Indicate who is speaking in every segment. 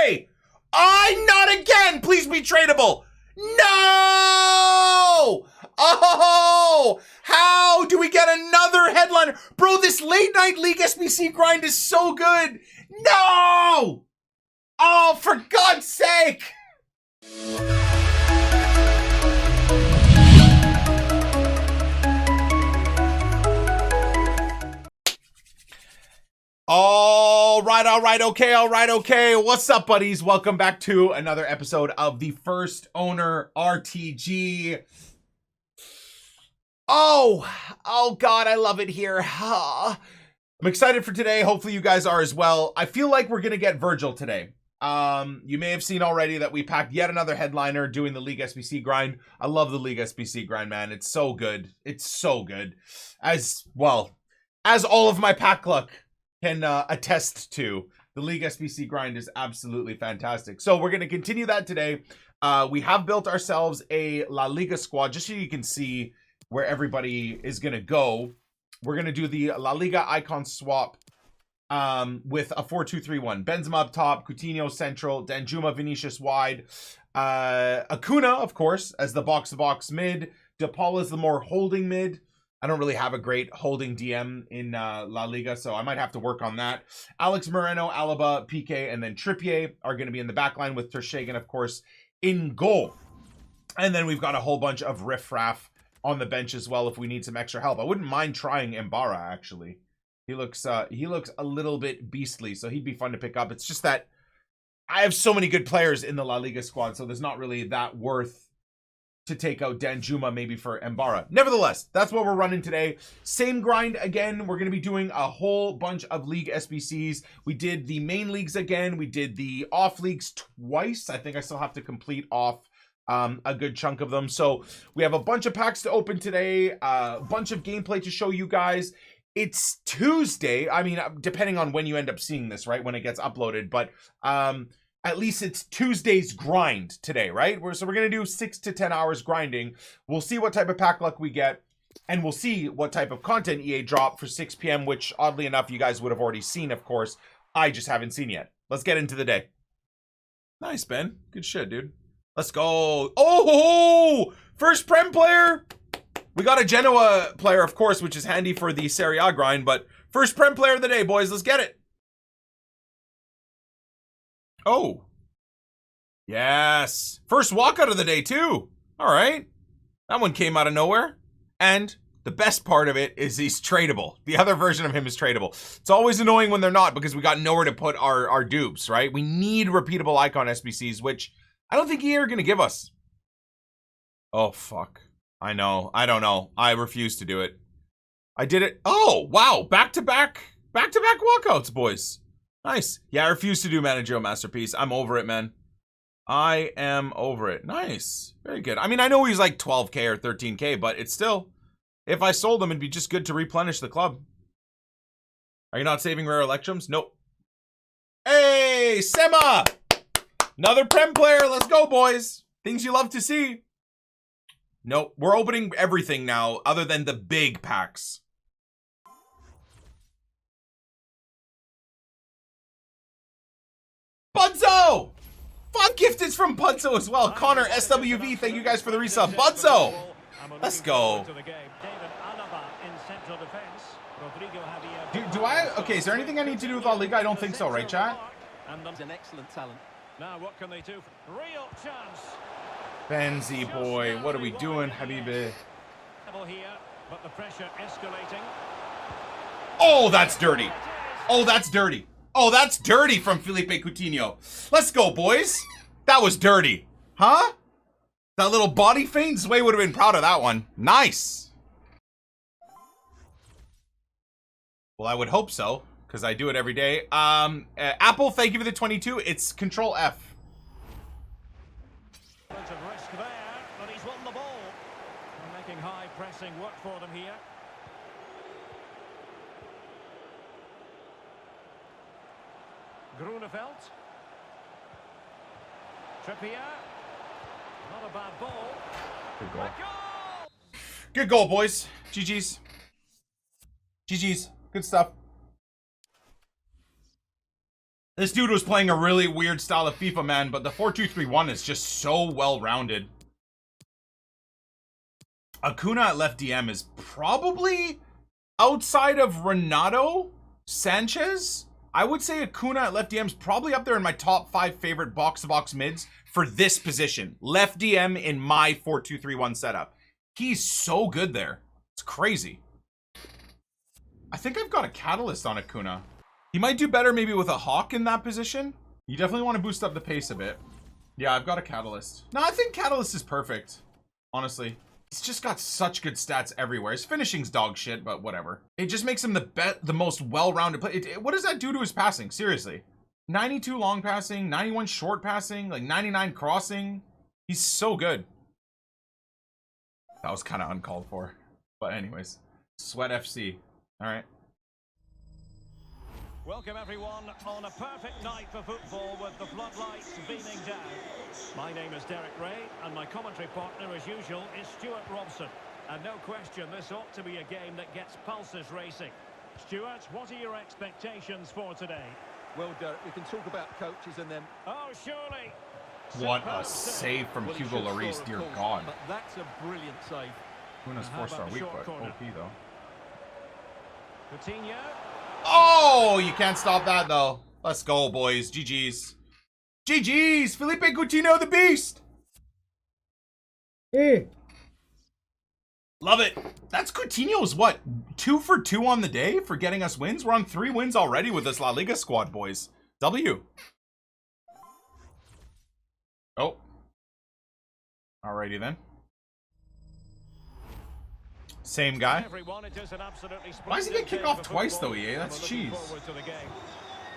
Speaker 1: way! Not again! Please be tradable! No! Oh! How do we get another headliner? Bro, this late night League SBC grind is so good! No! Oh, for God's sake! All right, okay. What's up, buddies? Welcome back to another episode of the first Owner RTG. Oh God, I love it here. I'm excited for today. Hopefully you guys are as well. I feel like we're gonna get Virgil today. You may have seen already that we packed yet another headliner doing the League SBC grind. I love the League SBC grind, man. It's so good. It's so good. As well as all of my pack luck can attest to, the League SBC grind is absolutely fantastic. So we're going to continue that today. We have built ourselves a La Liga squad, just so you can see where everybody is going to go. We're going to do the La Liga icon swap with a 4-2-3-1. Benzema up top, Coutinho central, Danjuma, Vinicius wide, Acuna, of course, as the box-to-box mid. De Paul is the more holding mid. I don't really have a great holding DM in La Liga, so I might have to work on that. Alex Moreno, Alaba, Piqué, and then Trippier are going to be in the back line with Ter Stegen, of course, in goal. And then we've got a whole bunch of riff-raff on the bench as well if we need some extra help. I wouldn't mind trying Ibarra, actually. He looks a little bit beastly, so he'd be fun to pick up. It's just that I have so many good players in the La Liga squad, so there's not really that worth to take out Danjuma maybe for Ibarra. Nevertheless, that's what we're running today. Same grind again. We're going to be doing a whole bunch of League SBCs. We did the main leagues again. We did the off leagues twice. I think I still have to complete off a good chunk of them. So we have a bunch of packs to open today, a bunch of gameplay to show you guys. It's Tuesday. I mean, depending on when you end up seeing this, right? When it gets uploaded. But at least it's Tuesday's grind today, right? So we're going to do 6 to 10 hours grinding. We'll see what type of pack luck we get. And we'll see what type of content EA drop for 6 p.m., which oddly enough, you guys would have already seen, of course. I just haven't seen yet. Let's get into the day. Nice, Ben. Good shit, dude. Let's go. Oh, first Prem player. We got a Genoa player, of course, which is handy for the Serie A grind. But first Prem player of the day, boys. Let's get it. Oh, yes. First walkout of the day, too. All right. That one came out of nowhere. And the best part of it is he's tradable. The other version of him is tradable. It's always annoying when they're not because we got nowhere to put our dupes, right? We need repeatable icon SBCs, which I don't think EA are going to give us. Oh, fuck. I know. I don't know. I refuse to do it. I did it. Oh, wow. Back-to-back walkouts, boys. Nice. Yeah, I refuse to do Managerial Masterpiece. I'm over it, man. I am over it. Nice. Very good. I mean, I know he's like 12K or 13K, but it's still, if I sold him, it'd be just good to replenish the club. Are you not saving rare Electrums? Nope. Hey, Sema! Another Prem player. Let's go, boys. Things you love to see. Nope. We're opening everything now other than the big packs. Budzo! Fun gifteds from Budzo as well. Connor, SWV, thank you guys for the resub. Budzo! Let's go. Do I... Okay, is there anything I need to do with La Liga? I don't think so, right, chat?
Speaker 2: An excellent talent.
Speaker 3: Now what can they do? Real chance.
Speaker 1: Benzi boy, what are we doing, Habibi?
Speaker 3: Here, but the pressure escalating.
Speaker 1: Oh, that's dirty. Oh, that's dirty. Oh, that's dirty from Felipe Coutinho. Let's go, boys. That was dirty. Huh? That little body feint? Sway would have been proud of that one. Nice. Well, I would hope so, because I do it every day. Apple, thank you for the 22. It's Control F.
Speaker 3: Of risk there, but he's won the ball. They're making high pressing work for them here. Grunewald. Trippier. Not a bad ball.
Speaker 1: Good goal. Good goal, boys. GG's. GG's. Good stuff. This dude was playing a really weird style of FIFA, man, but the 4-2-3-1 is just so well-rounded. Acuna at left DM is probably, outside of Renato Sanchez, I would say Acuna at left DM is probably up there in my top 5 favorite box-to-box mids for this position. Left DM in my 4-2-3-1 setup. He's so good there. It's crazy. I think I've got a catalyst on Acuna. He might do better maybe with a Hawk in that position. You definitely want to boost up the pace a bit. Yeah, I've got a catalyst. No, I think catalyst is perfect, honestly. He's just got such good stats everywhere. His finishing's dog shit, but whatever. It just makes him the most well-rounded player. What does that do to his passing? Seriously. 92 long passing, 91 short passing, like 99 crossing. He's so good. That was kind of uncalled for. But anyways, Sweat FC. All right.
Speaker 3: Welcome everyone on a perfect night for football with the floodlights beaming down. My name is Derek Ray and my commentary partner as usual is Stuart Robson. And no question this ought to be a game that gets pulses racing. Stuart, what are your expectations for today?
Speaker 2: Well, Derek, we can talk about coaches and then...
Speaker 3: Oh, surely!
Speaker 1: What a save from Hugo Lloris, dear God.
Speaker 2: But that's a brilliant save.
Speaker 1: Luna's 4-star weak, but OP though.
Speaker 3: Coutinho.
Speaker 1: Oh, you can't stop that though. Let's go, boys. GG's. GG's. Felipe Coutinho, the beast. Love it. That's Coutinho's what? 2 for 2 on the day for getting us wins. We're on 3 wins already with this La Liga squad, boys. W. Oh. Alrighty then. Same guy. Why does he get kicked off twice though, EA? That's cheese.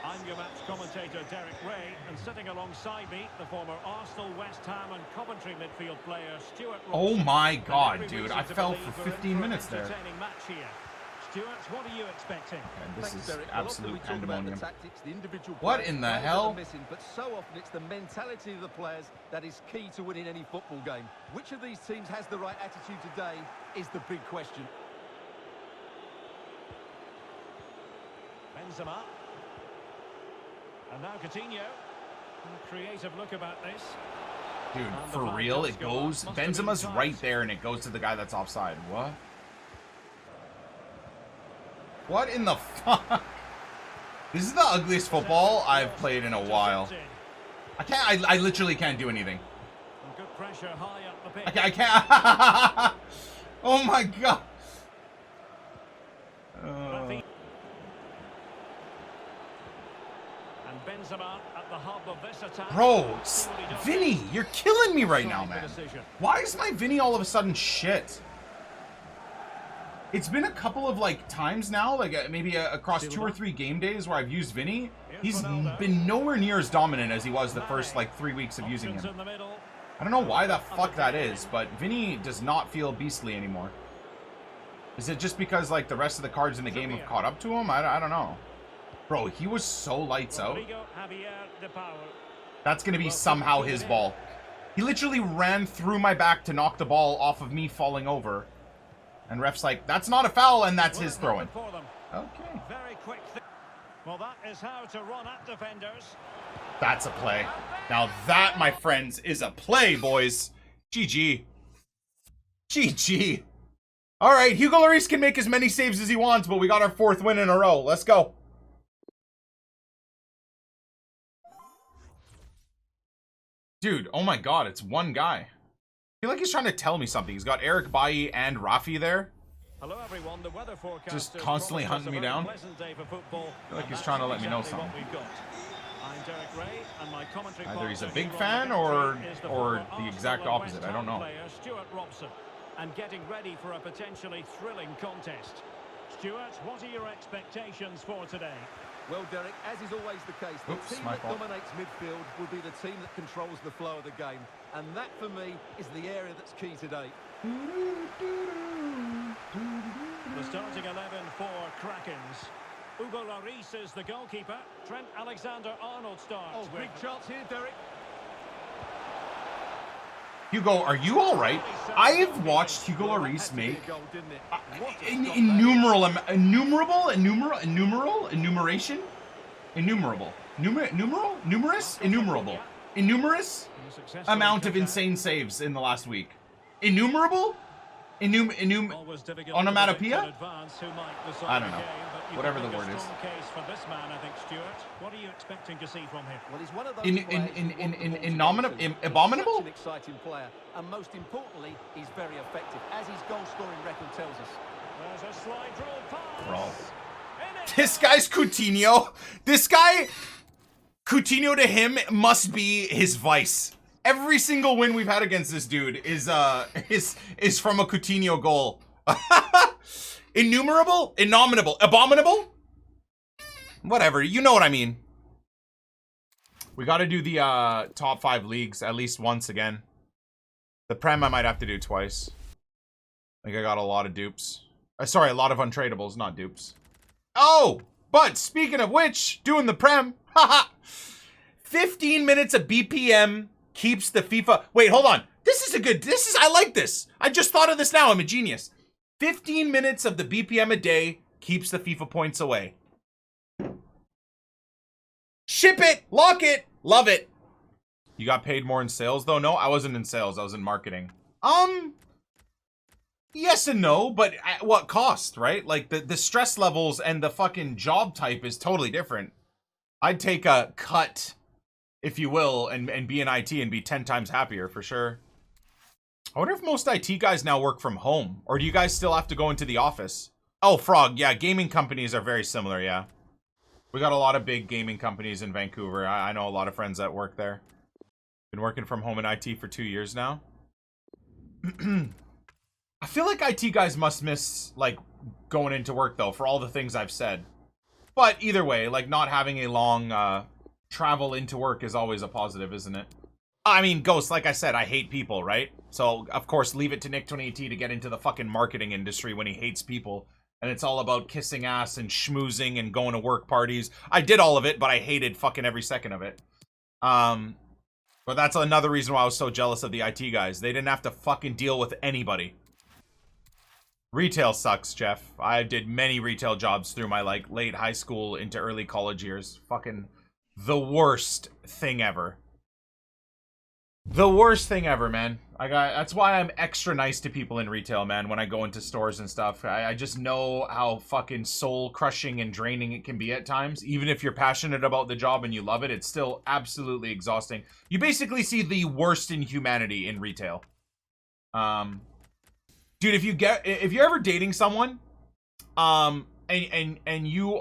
Speaker 3: I'm your match commentator Derek Ray, and sitting alongside me, the former Arsenal, West Ham and Coventry midfield player Stuart Robson.
Speaker 1: Oh my God, dude! I fell for 15 minutes there.
Speaker 3: Stuart, what are you expecting?
Speaker 1: And this is absolute pandemonium.
Speaker 2: The
Speaker 1: what in the hell?
Speaker 2: Missing, but so often it's the mentality of the players that is key to winning any football game. Which of these teams has the right attitude today is the big question.
Speaker 3: Benzema. And now Coutinho. A creative look about this.
Speaker 1: Dude, for real, it goes... Benzema's right there and it goes to the guy that's offside. What? What in the fuck? This is the ugliest football I've played in a while. I literally can't do anything.
Speaker 3: Good pressure high up the pitch.
Speaker 1: I can't. Oh my God.
Speaker 3: And Benzema at the hub of this attack.
Speaker 1: Bro, Vinny, you're killing me right now, man. Why is my Vinny all of a sudden shit? It's been a couple of like times now, like maybe across 2 or 3 game days where I've used Vinny. He's been nowhere near as dominant as he was the first like 3 weeks of using him. I don't know why the fuck that is, but Vinny does not feel beastly anymore. Is it just because like the rest of the cards in the game have caught up to him? I don't know. Bro, he was so lights out. That's gonna be somehow his ball. He literally ran through my back to knock the ball off of me falling over. And ref's like, that's not a foul, and that's his throwing. Okay.
Speaker 3: Very quick. Well, that is how to run at defenders.
Speaker 1: That's a play. Now that, my friends, is a play, boys. GG. GG. All right, Hugo Lloris can make as many saves as he wants, but we got our 4th win in a row. Let's go. Dude, oh my God, it's one guy. I feel like he's trying to tell me something. He's got Eric Bailly and Rafi there.
Speaker 3: Hello everyone, the weather forecast
Speaker 1: just constantly hunting me down. I feel like he's trying to let me know something.
Speaker 3: I'm Derek Ray, and my commentary
Speaker 1: either he's a big fan or the exact opposite. I don't know.
Speaker 3: Stuart Robson, and getting ready for a potentially thrilling contest. Stuart, what are your expectations for today?
Speaker 2: Well, Derek, as is always the case, the team that dominates midfield will be the team that controls the flow of the game. And that, for me, is the area that's key today.
Speaker 3: The starting 11 for Krakens. Hugo Lloris is the goalkeeper. Trent Alexander-Arnold starts.
Speaker 2: Oh, big chance here, Derek.
Speaker 1: Hugo, are you all right? I have watched Hugo Lloris make innumerable Innumerable amount of insane saves in the last week. Innumerable? Onomatopoeia? I don't know. Whatever the word is.
Speaker 3: What are you expecting to see from him?
Speaker 2: Well, he's one of those
Speaker 1: Abominable?
Speaker 2: Such an exciting player, and most importantly, he's very effective, as his goal-scoring record tells us.
Speaker 3: There's a slide rule pass.
Speaker 1: Bro. This guy's Coutinho. This guy, Coutinho to him must be his vice. Every single win we've had against this dude is from a Coutinho goal. Innumerable? Innominable? Abominable? Whatever, you know what I mean. We got to do the top 5 leagues at least once again. The Prem I might have to do twice. I think I got a lot of dupes. Sorry, a lot of untradables, not dupes. Oh, but speaking of which, doing the Prem. Haha. 15 minutes of BPM keeps the FIFA. Wait, hold on. I like this. I just thought of this now. I'm a genius. 15 minutes of the BPM a day keeps the FIFA points away. Ship it, lock it, love it. You got paid more in sales though? No, I wasn't in sales. I was in marketing. Yes and no, but at what cost, right? Like the stress levels and the fucking job type is totally different. I'd take a cut, if you will, and be in IT and be 10 times happier for sure. I wonder if most IT guys now work from home, or do you guys still have to go into the office? Oh, Frog, yeah, gaming companies are very similar, yeah. We got a lot of big gaming companies in Vancouver. I know a lot of friends that work there. Been working from home in IT for 2 years now. I feel like IT guys must miss, like, going into work, though, for all the things I've said. But either way, like, not having a long travel into work is always a positive, isn't it? I mean, Ghost, like I said, I hate people, right? So, of course, leave it to Nick 2018 to get into the fucking marketing industry when he hates people. And it's all about kissing ass and schmoozing and going to work parties. I did all of it, but I hated fucking every second of it. But that's another reason why I was so jealous of the IT guys. They didn't have to fucking deal with anybody. Retail sucks, Jeff. I did many retail jobs through my, like, late high school into early college years. Fucking the worst thing ever. The worst thing ever, man. That's why I'm extra nice to people in retail, man, when I go into stores and stuff. I just know how fucking soul-crushing and draining it can be at times. Even if you're passionate about the job and you love it, it's still absolutely exhausting. You basically see the worst in humanity in retail. Dude, if you're ever dating someone, and you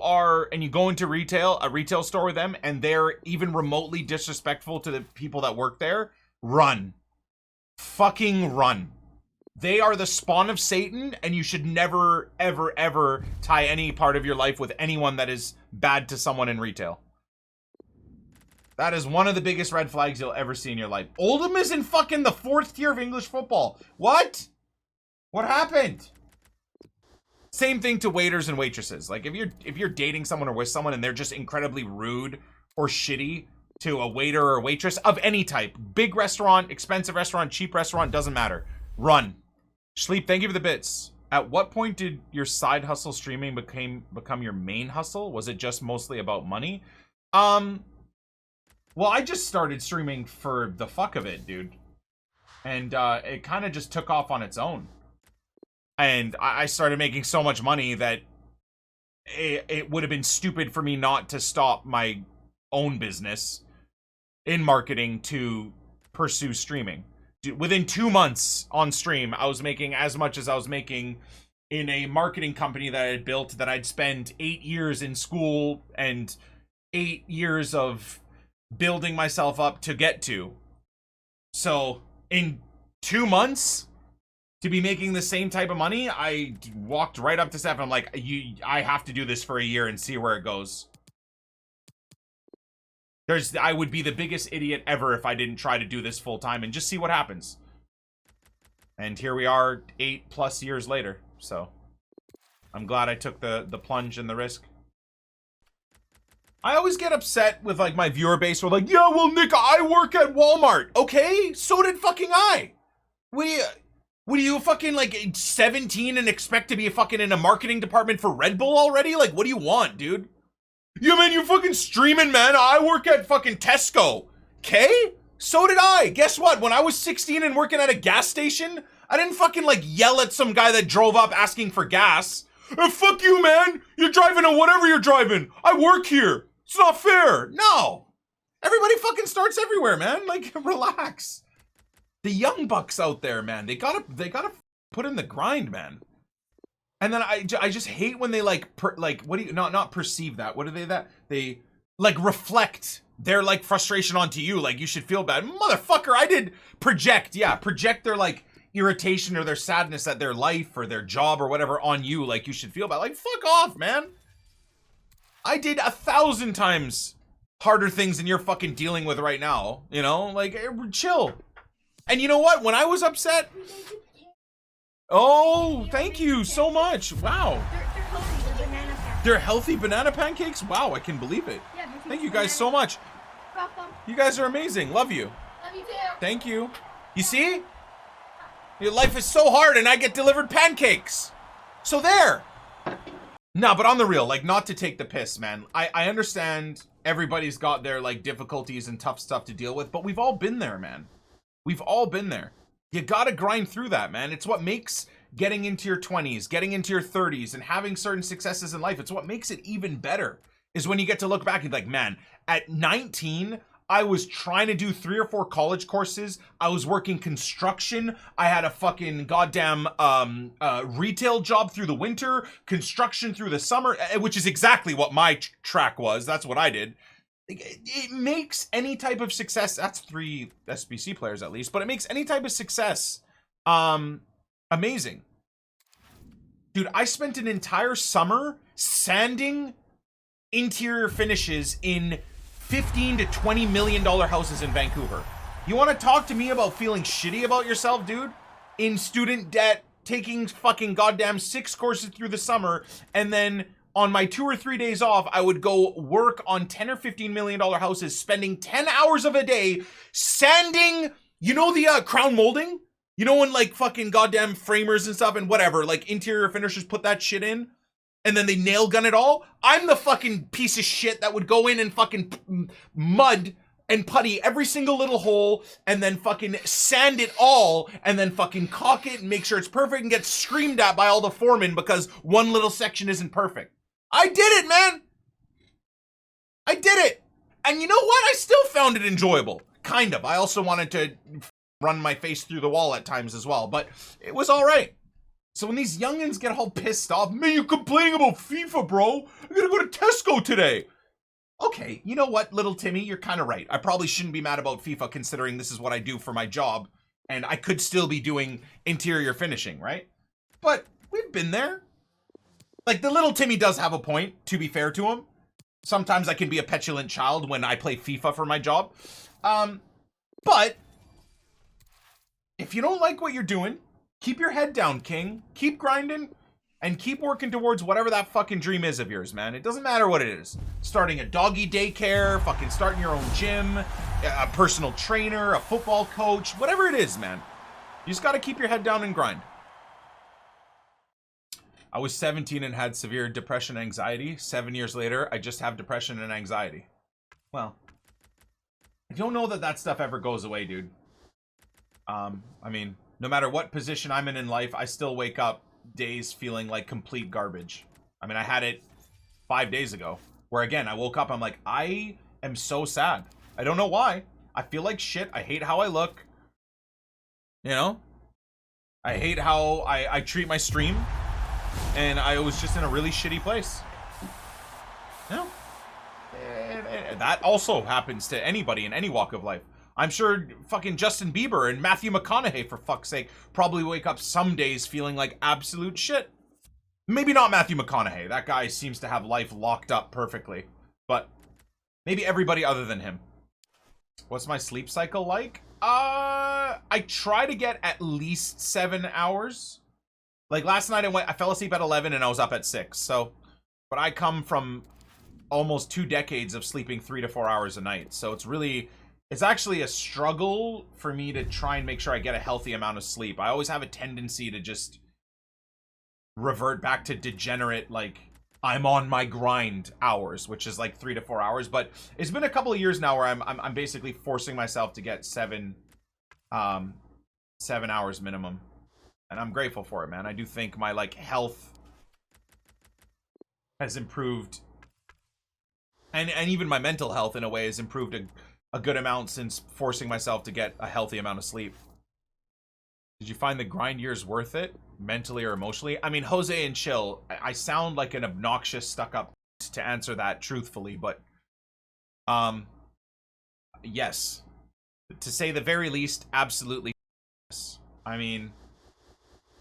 Speaker 1: go into a retail store with them, and they're even remotely disrespectful to the people that work there, run. Fucking run. They are the spawn of Satan, and you should never, ever, ever tie any part of your life with anyone that is bad to someone in retail. That is one of the biggest red flags you'll ever see in your life. Oldham is in fucking the 4th tier of English football. What? What happened? Same thing to waiters and waitresses. Like, if you're dating someone or with someone and they're just incredibly rude or shitty to a waiter or a waitress of any type, big restaurant, expensive restaurant, cheap restaurant, doesn't matter. Run. Sleep, thank you for the bits. At what point did your side hustle streaming become your main hustle? Was it just mostly about money? Well, I just started streaming for the fuck of it, dude. And it kind of just took off on its own. And I started making so much money that it would have been stupid for me not to stop my own business in marketing to pursue streaming. Dude, within 2 months on stream, I was making as much as I was making in a marketing company that I had built, that I'd spent 8 years in school and 8 years of building myself up to get to. So in 2 months to be making the same type of money, I walked right up to Steph and I'm like, I have to do this for a year and see where it goes. I would be the biggest idiot ever if I didn't try to do this full time and just see what happens. And here we are 8+ years later. So I'm glad I took the plunge and the risk. I always get upset with, like, my viewer base. We're like, yeah, well, Nick, I work at Walmart. Okay, so did fucking I. What are you fucking, like, 17 and expect to be fucking in a marketing department for Red Bull already? Like, what do you want, dude? Yeah, man, you're fucking streaming, man. I work at fucking Tesco. Okay? So did I. Guess what? When I was 16 and working at a gas station, I didn't fucking like yell at some guy that drove up asking for gas. Fuck you, man. You're driving a whatever you're driving. I work here. It's not fair. No. Everybody fucking starts everywhere, man. Like, relax. The young bucks out there, man, they gotta put in the grind, man. And then I just hate when they like what do you not perceive that? What are that? They like reflect their like frustration onto you, like you should feel bad. Motherfucker, I did project their like irritation or their sadness at their life or their job or whatever on you, like you should feel bad. Like, fuck off, man. I did 1,000 times harder things than you're fucking dealing with right now, you know? Like, chill. And you know what? When I was upset... Oh, thank you so much. Wow. They're healthy banana pancakes? Wow, I can believe it. Yeah, thank you guys so much. You guys are amazing. Love you.
Speaker 4: Love you too.
Speaker 1: Thank you. You see? Your life is so hard and I get delivered pancakes. So there. No, but on the real, like, not to take the piss, man. I understand everybody's got their, like, difficulties and tough stuff to deal with, but we've all been there, man. We've all been there. You gotta grind through that, man. It's what makes getting into your 20s, getting into your 30s, and having certain successes in life, it's what makes it even better, is when you get to look back and be like, man, at 19, I was trying to do 3 or 4 college courses. I was working construction. I had a fucking goddamn retail job through the winter, construction through the summer, which is exactly what my track was. That's what I did. It makes any type of success, that's 3 SBC players at least, but it makes any type of success amazing. Dude, I spent an entire summer sanding interior finishes in $15 to $20 million houses in Vancouver. You want to talk to me about feeling shitty about yourself, dude? In student debt, taking fucking goddamn 6 courses through the summer, and then on my 2 or 3 days off, I would go work on $10 or $15 million houses, spending 10 hours of a day sanding, you know, the crown molding? You know, when like fucking goddamn framers and stuff and whatever, like interior finishers put that shit in? And then they nail gun it all. I'm the fucking piece of shit that would go in and fucking mud and putty every single little hole and then fucking sand it all and then fucking caulk it and make sure it's perfect and get screamed at by all the foremen because one little section isn't perfect. I did it, man. I did it. And you know what? I still found it enjoyable. Kind of. I also wanted to run my face through the wall at times as well, but it was all right. So when these youngins get all pissed off, man, you're complaining about FIFA, bro. I gotta go to Tesco today. Okay, you know what, little Timmy, you're kind of right. I probably shouldn't be mad about FIFA considering this is what I do for my job, and I could still be doing interior finishing, right? But we've been there. Like, the little Timmy does have a point, to be fair to him. Sometimes I can be a petulant child when I play FIFA for my job. But if you don't like what you're doing, keep your head down, King. Keep grinding and keep working towards whatever that fucking dream is of yours, man. It doesn't matter what it is. Starting a doggy daycare, fucking starting your own gym, a personal trainer, a football coach, whatever it is, man. You just got to keep your head down and grind. I was 17 and had severe depression and anxiety. 7 years later, I just have depression and anxiety. Well, I don't know that that stuff ever goes away, dude. I mean, no matter what position I'm in life, I still wake up days feeling like complete garbage. I mean, I had it 5 days ago, where again, I woke up, I'm like, I am so sad. I don't know why. I feel like shit. I hate how I look. You know? I hate how I treat my stream. And I was just in a really shitty place. You know? And that also happens to anybody in any walk of life. I'm sure fucking Justin Bieber and Matthew McConaughey, for fuck's sake, probably wake up some days feeling like absolute shit. Maybe not Matthew McConaughey. That guy seems to have life locked up perfectly. But maybe everybody other than him. What's my sleep cycle like? I try to get at least 7 hours. Like last night I fell asleep at 11 and I was up at 6. So, but I come from almost 2 decades of sleeping 3 to 4 hours a night. So it's actually a struggle for me to try and make sure I get a healthy amount of sleep. I always have a tendency to just revert back to degenerate, like, I'm on my grind hours, which is like 3 to 4 hours. But it's been a couple of years now where I'm basically forcing myself to get 7 hours minimum, and I'm grateful for it, man. I do think my like health has improved, and even my mental health in a way has improved a good amount since forcing myself to get a healthy amount of sleep. Did you find the grind years worth it, mentally or emotionally? I mean, Jose and Chill, I sound like an obnoxious, stuck-up to answer that truthfully, but yes. To say the very least, absolutely yes. I mean,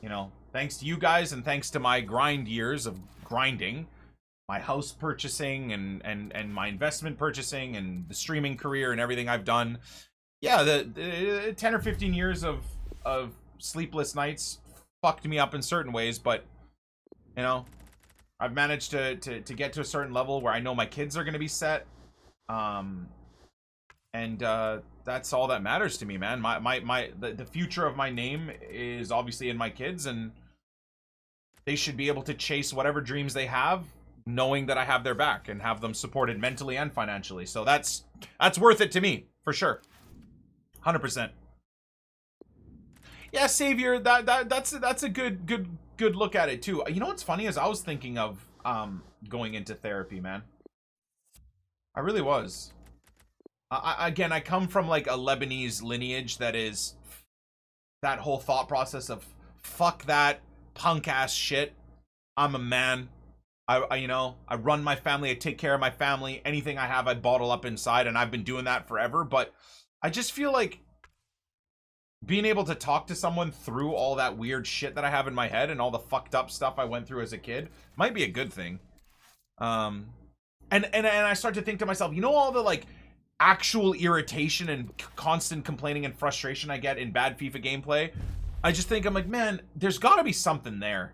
Speaker 1: you know, thanks to you guys and thanks to my grind years of grinding, my house purchasing and my investment purchasing and the streaming career and everything I've done, yeah, the 10 or 15 years of sleepless nights fucked me up in certain ways, but you know, I've managed to get to a certain level where I know my kids are going to be set, and that's all that matters to me, man. The future of my name is obviously in my kids, and they should be able to chase whatever dreams they have, knowing that I have their back and have them supported mentally and financially. So that's worth it to me, for sure. 100%. Yeah, Savior, that's a good look at it too. You know what's funny is I was thinking of going into therapy, man. I really was. Again, I come from like a Lebanese lineage that is that whole thought process of fuck that punk ass shit. I'm a man. I you know, I run my family, I take care of my family. Anything I have, I bottle up inside, and I've been doing that forever. But I just feel like being able to talk to someone through all that weird shit that I have in my head and all the fucked up stuff I went through as a kid might be a good thing. And I start to think to myself, you know, all the like actual irritation and constant complaining and frustration I get in bad FIFA gameplay. I just think, I'm like, man, there's got to be something there.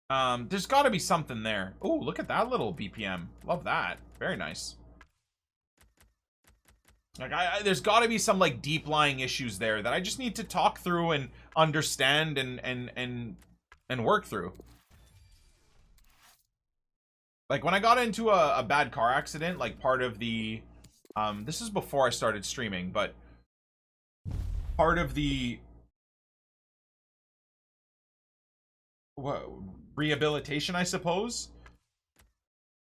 Speaker 1: There's got to be something there. Oh, look at that little BPM. Love that. Very nice. Like, there's got to be some like deep lying issues there that I just need to talk through and understand and work through. Like when I got into a bad car accident, like part of the this is before I started streaming, but part of the rehabilitation, I suppose,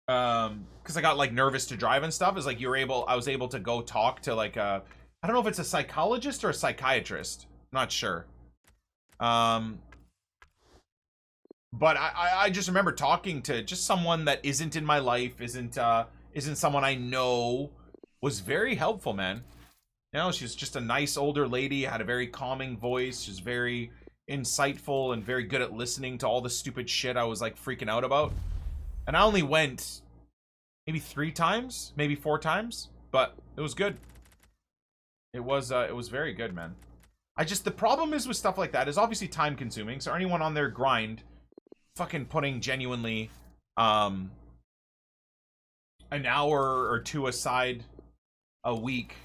Speaker 1: because I got like nervous to drive and stuff, is like I was able to go talk to like I don't know if it's a psychologist or a psychiatrist, I'm not sure, but I just remember talking to just someone that isn't in my life, isn't someone I know, was very helpful, man. You know, she's just a nice older lady, had a very calming voice, she's very insightful and very good at listening to all the stupid shit I was like freaking out about. And I only went maybe 3 times, maybe 4 times, but it was good. It was very good, man. The problem is with stuff like that is obviously time consuming. So anyone on their grind, fucking putting genuinely an hour or 2 aside a week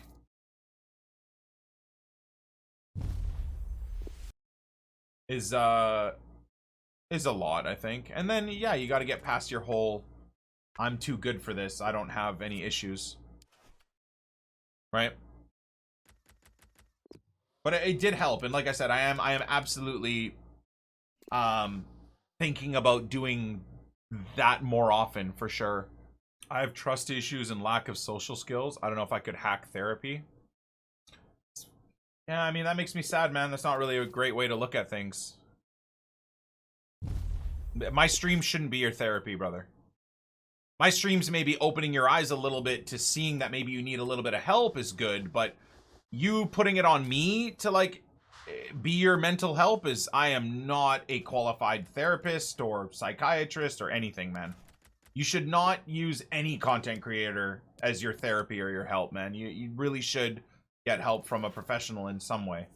Speaker 1: is a lot, I think. And then yeah, you got to get past your whole I'm too good for this, I don't have any issues, right? But it did help, and like I said, I am absolutely thinking about doing that more often, for sure. I have trust issues and lack of social skills. I don't know if I could hack therapy. Yeah, I mean, that makes me sad, man. That's not really a great way to look at things. My stream shouldn't be your therapy, brother. My streams may be opening your eyes a little bit to seeing that maybe you need a little bit of help is good, but you putting it on me to like be your mental help is, I am not a qualified therapist or psychiatrist or anything, man. You should not use any content creator as your therapy or your help, man. You really should get help from a professional in some way,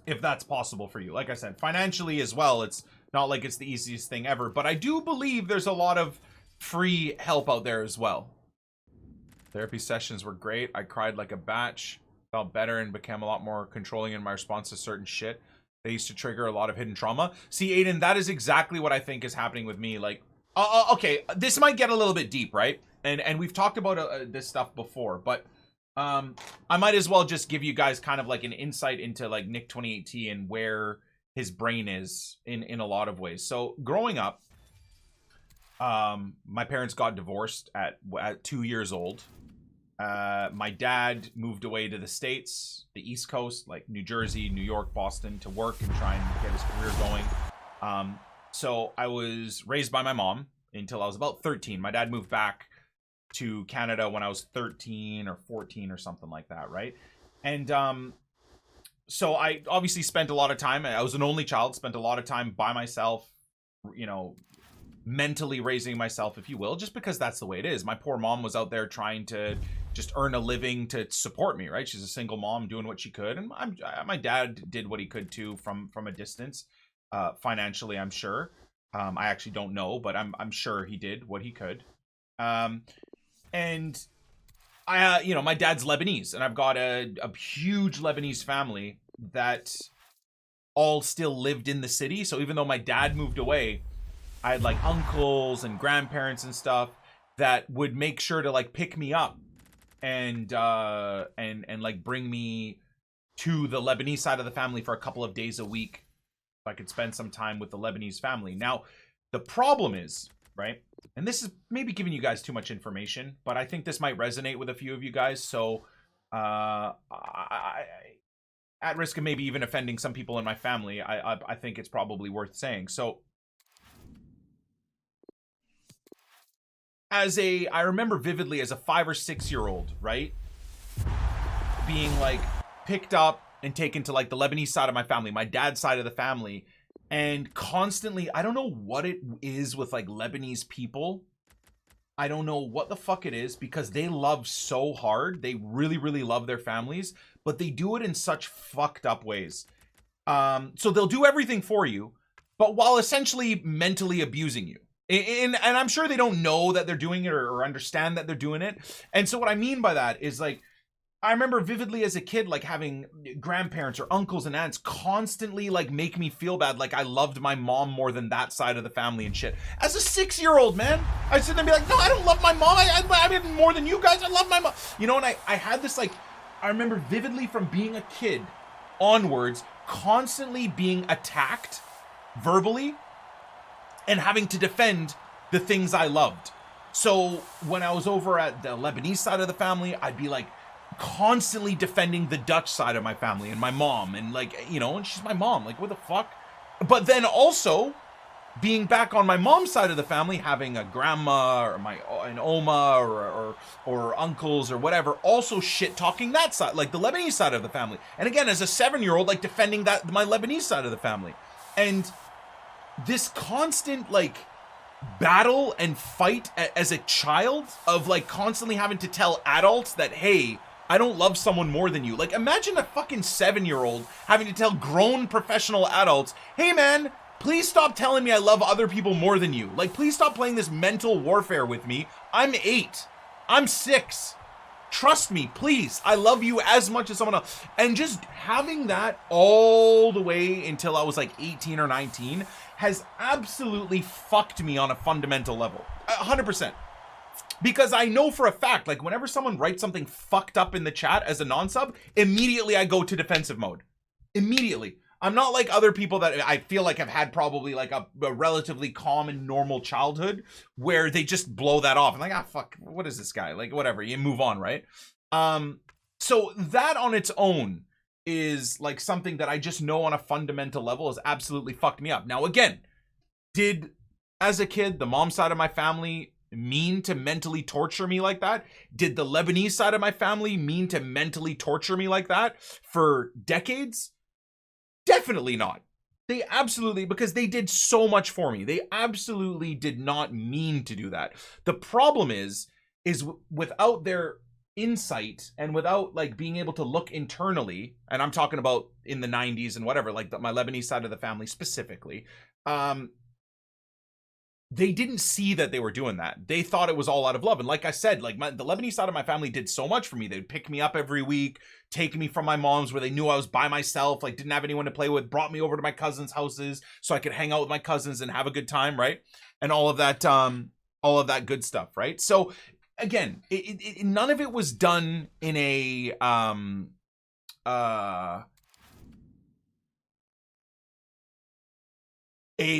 Speaker 1: if that's possible for you. Like I said, financially as well, it's not like it's the easiest thing ever, but I do believe there's a lot of free help out there as well. Therapy sessions were great. I cried like a batch, felt better, and became a lot more controlling in my response to certain shit. They used to trigger a lot of hidden trauma. See, Aiden, that is exactly what I think is happening with me. Like, Okay, this might get a little bit deep, right? And we've talked about this stuff before, but I might as well just give you guys kind of like an insight into like Nick 2018 and where his brain is in a lot of ways. So growing up, my parents got divorced at 2 years old. My dad moved away to the States, the East Coast, like New Jersey, New York, Boston, to work and try and get his career going. So I was raised by my mom until I was about 13. My dad moved back to Canada when I was 13 or 14 or something like that, right? And so I obviously spent a lot of time. I was an only child, spent a lot of time by myself, you know, mentally raising myself, if you will, just because that's the way it is. My poor mom was out there trying to just earn a living to support me, right? She's a single mom doing what she could, and my dad did what he could too from a distance, financially, I'm sure. I actually don't know, but I'm sure he did what he could. And I, you know, my dad's Lebanese, and I've got a huge Lebanese family that all still lived in the city. So even though my dad moved away, I had like uncles and grandparents and stuff that would make sure to like pick me up and like bring me to the Lebanese side of the family for a couple of days a week. I could spend some time with the Lebanese family. Now, the problem is, right, and this is maybe giving you guys too much information, but I think this might resonate with a few of you guys. So, at risk of maybe even offending some people in my family, I think it's probably worth saying. So, I remember vividly as a 5 or 6 year old, right, being like picked up and taken to like the Lebanese side of my family, my dad's side of the family, and constantly, I don't know what it is with like Lebanese people. I don't know what the fuck it is, because they love so hard. They really, really love their families, but they do it in such fucked up ways. So they'll do everything for you, but while essentially mentally abusing you. And I'm sure they don't know that they're doing it or understand that they're doing it. And so what I mean by that is like, I remember vividly as a kid, like having grandparents or uncles and aunts constantly like make me feel bad. Like I loved my mom more than that side of the family and shit. As a 6-year-old, man, I'd sit there and be like, no, I don't love my mom. I mean, more than you guys. I love my mom. You know, and I had this like, I remember vividly from being a kid onwards, constantly being attacked verbally and having to defend the things I loved. So when I was over at the Lebanese side of the family, I'd be like constantly defending the Dutch side of my family and my mom, and like, you know, and she's my mom, like what the fuck. But then also being back on my mom's side of the family, having a grandma or an oma or uncles or whatever, also shit talking that side, like the Lebanese side of the family. And again, as a 7-year-old, like defending that my Lebanese side of the family. And this constant like battle and fight as a child of like constantly having to tell adults that, hey, I don't love someone more than you. Like imagine a fucking 7-year-old having to tell grown professional adults, hey man, please stop telling me I love other people more than you. Like please stop playing this mental warfare with me. I'm 8. I'm 6. Trust me, please. I love you as much as someone else. And just having that all the way until I was like 18 or 19 has absolutely fucked me on a fundamental level. 100%. Because I know for a fact, like whenever someone writes something fucked up in the chat as a non-sub, immediately I go to defensive mode. Immediately. I'm not like other people that I feel like have had probably like a relatively calm and normal childhood where they just blow that off. I'm like, ah, fuck, what is this guy? Like, whatever, you move on, right? So that on its own is like something that I just know on a fundamental level has absolutely fucked me up. Now, again, did, as a kid, the mom side of my family mean to mentally torture me like that? Did the Lebanese side of my family mean to mentally torture me like that for decades? Definitely not. They absolutely, because they did so much for me. They absolutely did not mean to do that. The problem is without their insight and without like being able to look internally, and I'm talking about in the 90s and whatever, like my Lebanese side of the family specifically, they didn't see that they were doing that. They thought it was all out of love. And like I said, like the Lebanese side of my family did so much for me. They'd pick me up every week, take me from my mom's where they knew I was by myself, like didn't have anyone to play with, brought me over to my cousins' houses so I could hang out with my cousins and have a good time, right? And all of that good stuff, right? So again, none of it was done in a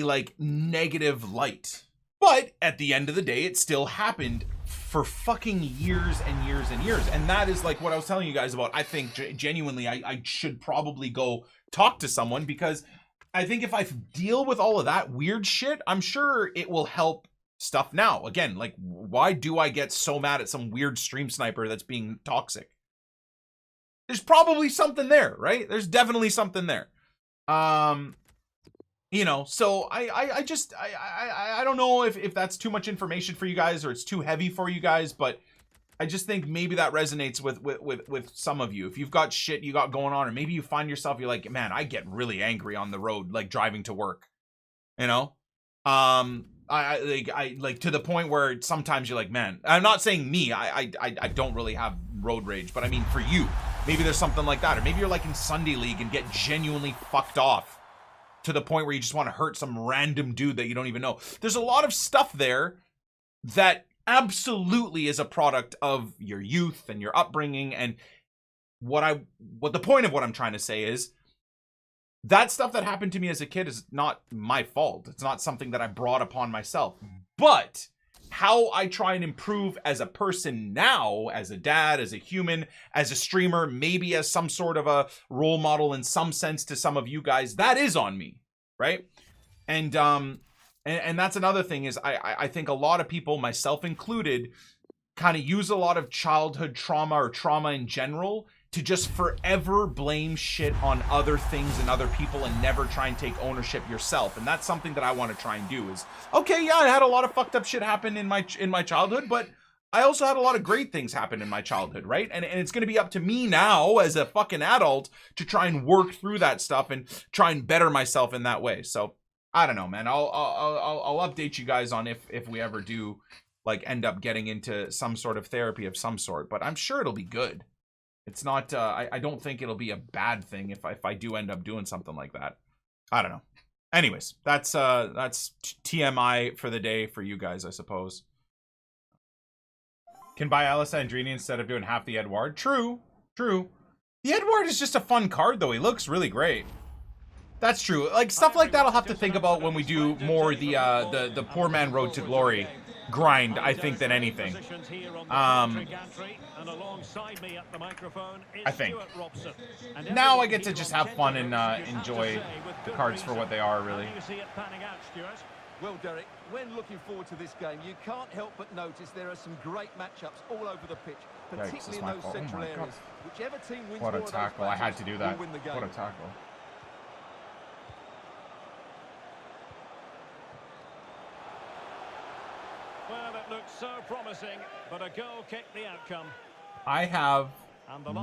Speaker 1: like negative light. But at the end of the day, it still happened for fucking years and years and years. And that is like what I was telling you guys about. I think genuinely I should probably go talk to someone, because I think if I deal with all of that weird shit, I'm sure it will help stuff now. Again, like, why do I get so mad at some weird stream sniper that's being toxic? There's probably something there, right? There's definitely something there. You know, so I don't know if that's too much information for you guys or it's too heavy for you guys, but I just think maybe that resonates with some of you. If you've got shit you got going on, or maybe you find yourself, you're like, man, I get really angry on the road, like driving to work, you know? I like to the point where sometimes you're like, man, I'm not saying me, I don't really have road rage, but I mean for you, maybe there's something like that. Or maybe you're like in Sunday League and get genuinely fucked off to the point where you just want to hurt some random dude that you don't even know. There's a lot of stuff there that absolutely is a product of your youth and your upbringing. And what the point of what I'm trying to say is that stuff that happened to me as a kid is not my fault. It's not something that I brought upon myself. But how I try and improve as a person now, as a dad, as a human, as a streamer, maybe as some sort of a role model in some sense to some of you guys, that is on me, right? And that's another thing is I think a lot of people, myself included, kind of use a lot of childhood trauma or trauma in general to just forever blame shit on other things and other people and never try and take ownership yourself. And that's something that I want to try and do is, okay, yeah, I had a lot of fucked up shit happen in my childhood, but I also had a lot of great things happen in my childhood, right? And it's going to be up to me now as a fucking adult to try and work through that stuff and try and better myself in that way. So I don't know, man. I'll update you guys on if we ever do like end up getting into some sort of therapy of some sort, but I'm sure it'll be good. It's not, I don't think it'll be a bad thing if I do end up doing something like that. I don't know. Anyways, that's TMI for the day for you guys, I suppose. Can buy Alessandrini instead of doing half the Edouard. True. The Edouard is just a fun card, though. He looks really great. That's true. Like, stuff like that I'll have to think about when we do more the Poor Man Road to Glory grind, I think, than anything. I think. Now I get to just have fun and enjoy the cards for what they are, really.
Speaker 2: Well, Derek, when looking forward to this game, you can't help but notice there are some great matchups all over the pitch, particularly in those central areas. Whichever team wins,
Speaker 1: what a tackle. I had to do that. What a tackle.
Speaker 3: Well, it looks so promising, but a goal kicked the outcome.
Speaker 1: I have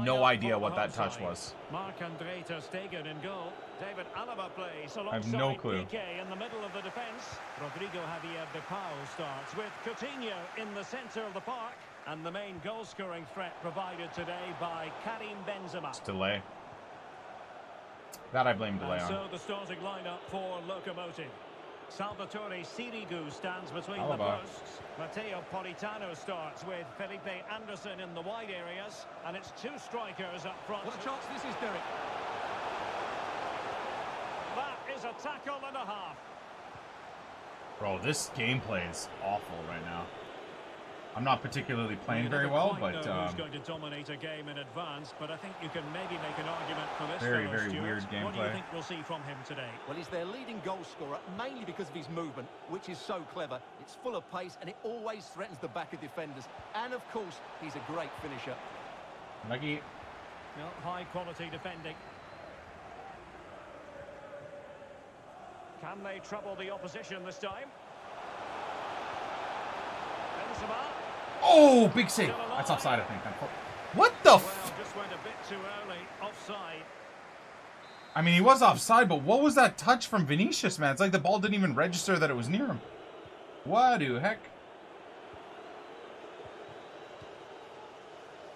Speaker 1: no idea what that touch was.
Speaker 3: Marc-André ter Stegen in goal. David Alaba plays alongside
Speaker 1: I have no clue.
Speaker 3: Piqué in the middle of the defence. Rodrigo Javier de Pau starts with Coutinho in the centre of the park. And the main goal-scoring threat provided today by Karim Benzema.
Speaker 1: It's delay. That I blame delay on.
Speaker 3: So the starting lineup for Locomotive. Salvatore Sirigu stands between
Speaker 1: Alaba.
Speaker 3: the posts. Matteo Politano starts with Felipe Anderson in the wide areas. And it's two strikers up front.
Speaker 2: What a chance this is, Derek.
Speaker 3: That is a tackle and a half.
Speaker 1: Bro, this gameplay is awful right now. I'm not particularly playing very well, but
Speaker 3: who's going to dominate a game in advance, but I think you can maybe make an argument for this.
Speaker 1: Very
Speaker 3: fellow, Stuart.
Speaker 1: weird gameplay.
Speaker 3: What do you think we'll see from him today?
Speaker 2: Well, he's their leading goal scorer, mainly because of his movement, which is so clever. It's full of pace, and it always threatens the back of defenders. And, of course, he's a great finisher.
Speaker 1: Lucky.
Speaker 3: No, high-quality defending. Can they trouble the opposition this time? Benzema.
Speaker 1: Oh, big save. That's offside, I think. What the f...
Speaker 3: Just went a bit too early. Offside.
Speaker 1: I mean, he was offside, but what was that touch from Vinicius, man? It's like the ball didn't even register that it was near him. What the heck?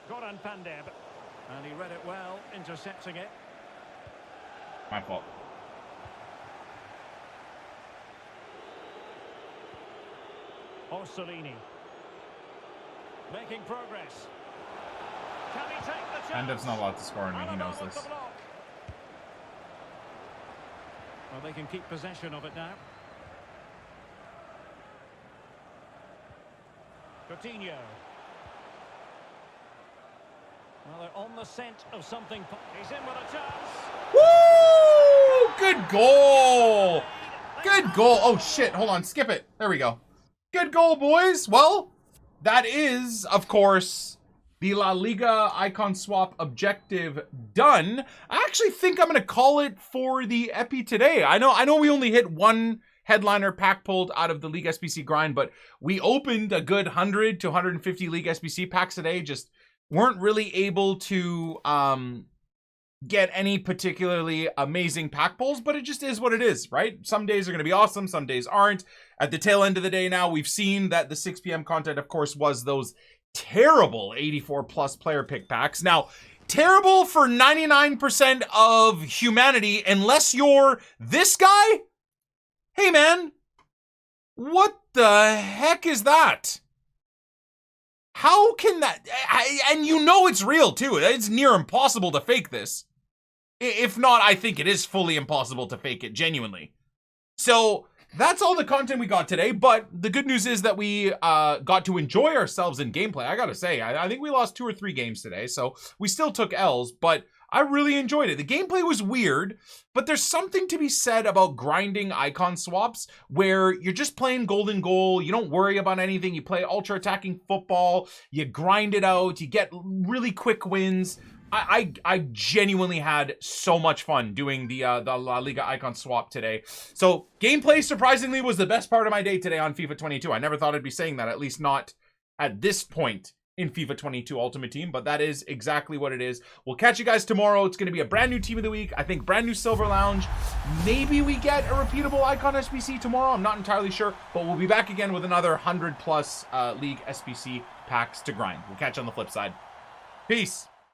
Speaker 3: Goran Pandev. And he read it well, intercepting it.
Speaker 1: My fault.
Speaker 3: Orsolini. Making progress. Can he take the chance?
Speaker 1: Pandev's not allowed to score on me, he knows this.
Speaker 3: Well, they can keep possession of it now. Coutinho. Well, they're on the scent of something. He's in with a chance.
Speaker 1: Woo! Good goal! Good goal. Oh, shit. Hold on. Skip it. There we go. Good goal, boys. Well, that is, of course, the La Liga icon swap objective done. I actually think I'm going to call it for the Epi today. I know we only hit one headliner pack pulled out of the League SBC grind, but we opened a good 100 to 150 League SBC packs today. Just weren't really able to get any particularly amazing pack pulls, but it just is what it is, right? Some days are going to be awesome, some days aren't. At the tail end of the day now, we've seen that the 6 p.m. content, of course, was those terrible 84 plus player pick packs. Now, terrible for 99% of humanity, unless you're this guy. Hey, man, what the heck is that? How can that... and you know it's real, too. It's near impossible to fake this. If not, I think it is fully impossible to fake it, genuinely. So that's all the content we got today, but the good news is that we got to enjoy ourselves in gameplay. I gotta say, I think we lost 2 or 3 games today, so we still took L's, but I really enjoyed it. The gameplay was weird, but there's something to be said about grinding icon swaps where you're just playing golden goal. You don't worry about anything. You play ultra attacking football. You grind it out. You get really quick wins. I genuinely had so much fun doing the La Liga icon swap today. So gameplay surprisingly was the best part of my day today on FIFA 22. I never thought I'd be saying that, at least not at this point in FIFA 22 Ultimate Team, but that is exactly what it is. We'll catch you guys tomorrow. It's going to be a brand new team of the week. I think brand new Silver Lounge. Maybe we get a repeatable icon SBC tomorrow. I'm not entirely sure, but we'll be back again with another 100 plus League SBC packs to grind. We'll catch you on the flip side. Peace.